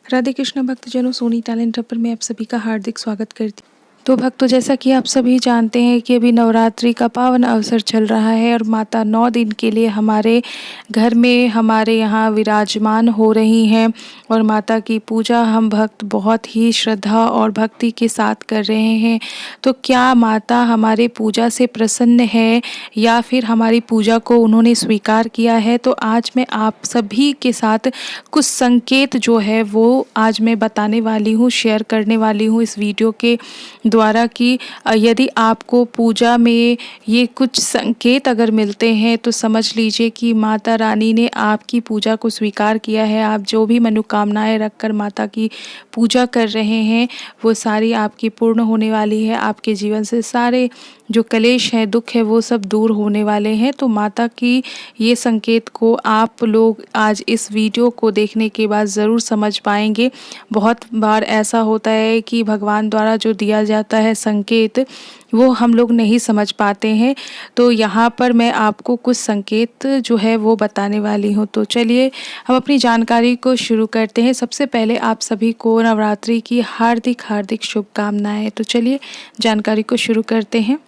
राधे कृष्ण भक्तजनों, Soni talent hub पर मैं आप सभी का हार्दिक स्वागत करती हूँ। तो भक्तों, जैसा कि आप सभी जानते हैं कि अभी नवरात्रि का पावन अवसर चल रहा है और माता 9 दिन के लिए हमारे घर में हमारे यहाँ विराजमान हो रही हैं और माता की पूजा हम भक्त बहुत ही श्रद्धा और भक्ति के साथ कर रहे हैं। तो क्या माता हमारे पूजा से प्रसन्न है या फिर हमारी पूजा को उन्होंने स्वीकार किया है? तो आज मैं आप सभी के साथ कुछ संकेत जो है वो आज मैं बताने वाली हूँ, शेयर करने वाली हूँ इस वीडियो के द्वारा कि यदि आपको पूजा में ये कुछ संकेत अगर मिलते हैं तो समझ लीजिए कि माता रानी ने आपकी पूजा को स्वीकार किया है। आप जो भी मनोकामनाएं रखकर माता की पूजा कर रहे हैं वो सारी आपकी पूर्ण होने वाली है। आपके जीवन से सारे जो कलेश हैं, दुख है, वो सब दूर होने वाले हैं। तो माता की ये संकेत को आप लोग आज इस वीडियो को देखने के बाद ज़रूर समझ पाएंगे। बहुत बार ऐसा होता है कि भगवान द्वारा जो दिया जाता है संकेत वो हम लोग नहीं समझ पाते हैं। तो यहाँ पर मैं आपको कुछ संकेत जो है वो बताने वाली हूँ। तो चलिए हम अपनी जानकारी को शुरू करते हैं। सबसे पहले आप सभी को नवरात्रि की हार्दिक हार्दिक शुभकामनाएं। तो चलिए जानकारी को शुरू करते हैं।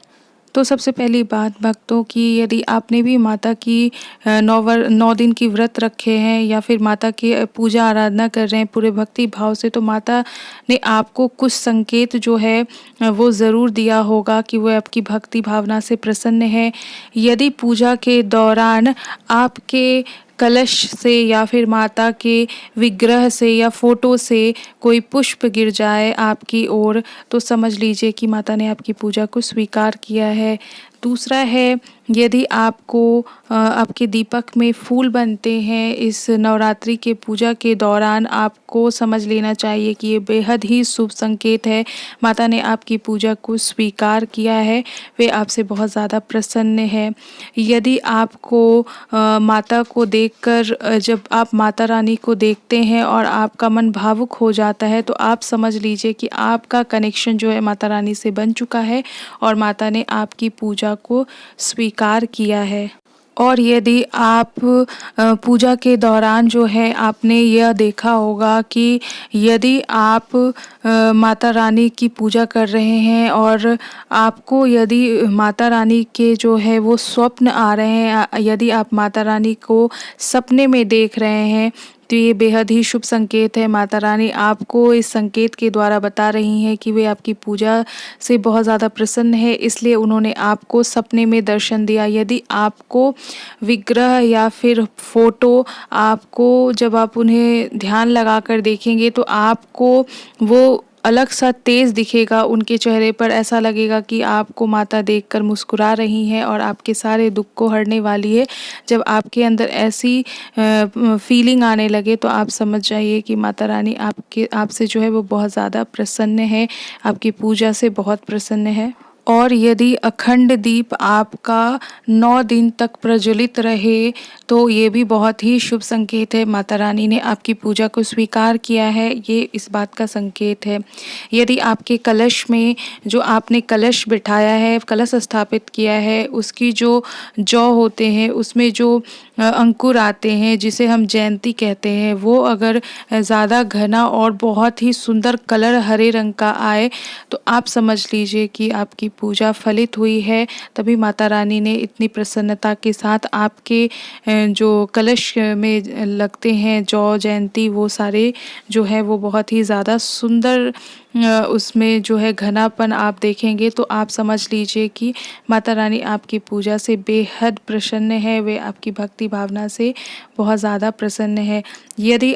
तो सबसे पहली बात भक्तों की, यदि आपने भी माता की 9 दिन की व्रत रखे हैं या फिर माता की पूजा आराधना कर रहे हैं पूरे भक्ति भाव से, तो माता ने आपको कुछ संकेत जो है वो ज़रूर दिया होगा कि वो आपकी भक्ति भावना से प्रसन्न है। यदि पूजा के दौरान आपके कलश से या फिर माता के विग्रह से या फोटो से कोई पुष्प गिर जाए आपकी ओर, तो समझ लीजिए कि माता ने आपकी पूजा को स्वीकार किया है। दूसरा है, यदि आपको आपके दीपक में फूल बनते हैं इस नवरात्रि के पूजा के दौरान, आपको समझ लेना चाहिए कि ये बेहद ही शुभ संकेत है। माता ने आपकी पूजा को स्वीकार किया है, वे आपसे बहुत ज़्यादा प्रसन्न है। यदि आपको माता को देखकर जब आप माता रानी को देखते हैं और आपका मन भावुक हो जाता है, तो आप समझ लीजिए कि आपका कनेक्शन जो है माता रानी से बन चुका है और माता ने आपकी पूजा को स्वीकार किया है। और यदि आप पूजा के दौरान जो है आपने यह देखा होगा कि यदि आप माता रानी की पूजा कर रहे हैं और आपको यदि माता रानी के जो है वो स्वप्न आ रहे हैं, यदि आप माता रानी को सपने में देख रहे हैं, तो ये बेहद ही शुभ संकेत है। माता रानी आपको इस संकेत के द्वारा बता रही हैं कि वे आपकी पूजा से बहुत ज़्यादा प्रसन्न है, इसलिए उन्होंने आपको सपने में दर्शन दिया। यदि आपको विग्रह या फिर फोटो, आपको जब आप उन्हें ध्यान लगाकर देखेंगे तो आपको वो अलग सा तेज़ दिखेगा उनके चेहरे पर। ऐसा लगेगा कि आपको माता देखकर मुस्कुरा रही हैं और आपके सारे दुख को हरने वाली है। जब आपके अंदर ऐसी फीलिंग आने लगे तो आप समझ जाइए कि माता रानी आपसे जो है वो बहुत ज़्यादा प्रसन्न है, आपकी पूजा से बहुत प्रसन्न है। और यदि अखंड दीप आपका 9 दिन तक प्रज्वलित रहे तो ये भी बहुत ही शुभ संकेत है। माता रानी ने आपकी पूजा को स्वीकार किया है, ये इस बात का संकेत है। यदि आपके कलश में जो आपने कलश बिठाया है, कलश स्थापित किया है, उसकी जो जौ होते हैं उसमें जो अंकुर आते हैं जिसे हम जयंती कहते हैं, वो अगर ज़्यादा घना और बहुत ही सुंदर कलर हरे रंग का आए तो आप समझ लीजिए कि आपकी पूजा फलित हुई है। तभी माता रानी ने इतनी प्रसन्नता के साथ आपके जो कलश में लगते हैं जौ जयंती, वो सारे जो है वो बहुत ही ज़्यादा सुंदर उसमें जो है घनापन आप देखेंगे तो आप समझ लीजिए कि माता रानी आपकी पूजा से बेहद प्रसन्न है, वे आपकी भक्ति भावना से बहुत ज़्यादा प्रसन्न है। यदि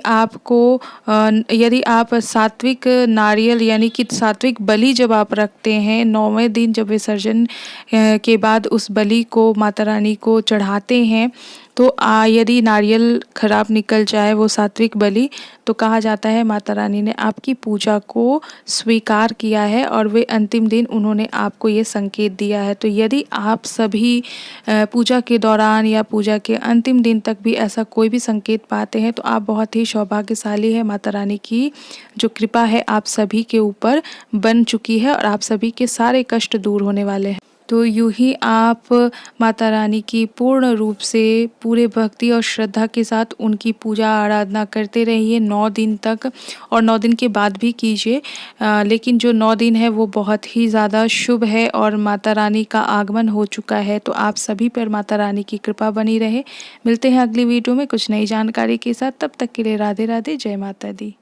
आप सात्विक नारियल यानी कि सात्विक बलि जब आप रखते हैं 9वें दिन, जब विसर्जन के बाद उस बलि को माता रानी को चढ़ाते हैं, तो यदि नारियल खराब निकल जाए वो सात्विक बलि, तो कहा जाता है माता रानी ने आपकी पूजा को स्वीकार किया है और वे अंतिम दिन उन्होंने आपको ये संकेत दिया है। तो यदि आप सभी पूजा के दौरान या पूजा के अंतिम दिन तक भी ऐसा कोई भी संकेत पाते हैं तो आप बहुत ही सौभाग्यशाली है। माता रानी की जो कृपा है आप सभी के ऊपर बन चुकी है और आप सभी के सारे कष्ट दूर होने वाले हैं। तो यूँ ही आप माता रानी की पूर्ण रूप से पूरे भक्ति और श्रद्धा के साथ उनकी पूजा आराधना करते रहिए 9 दिन तक, और 9 दिन के बाद भी कीजिए। लेकिन जो 9 दिन है वो बहुत ही ज़्यादा शुभ है और माता रानी का आगमन हो चुका है, तो आप सभी पर माता रानी की कृपा बनी रहे। मिलते हैं अगली वीडियो में कुछ नई जानकारी के साथ, तब तक के लिए राधे राधे, जय माता दी।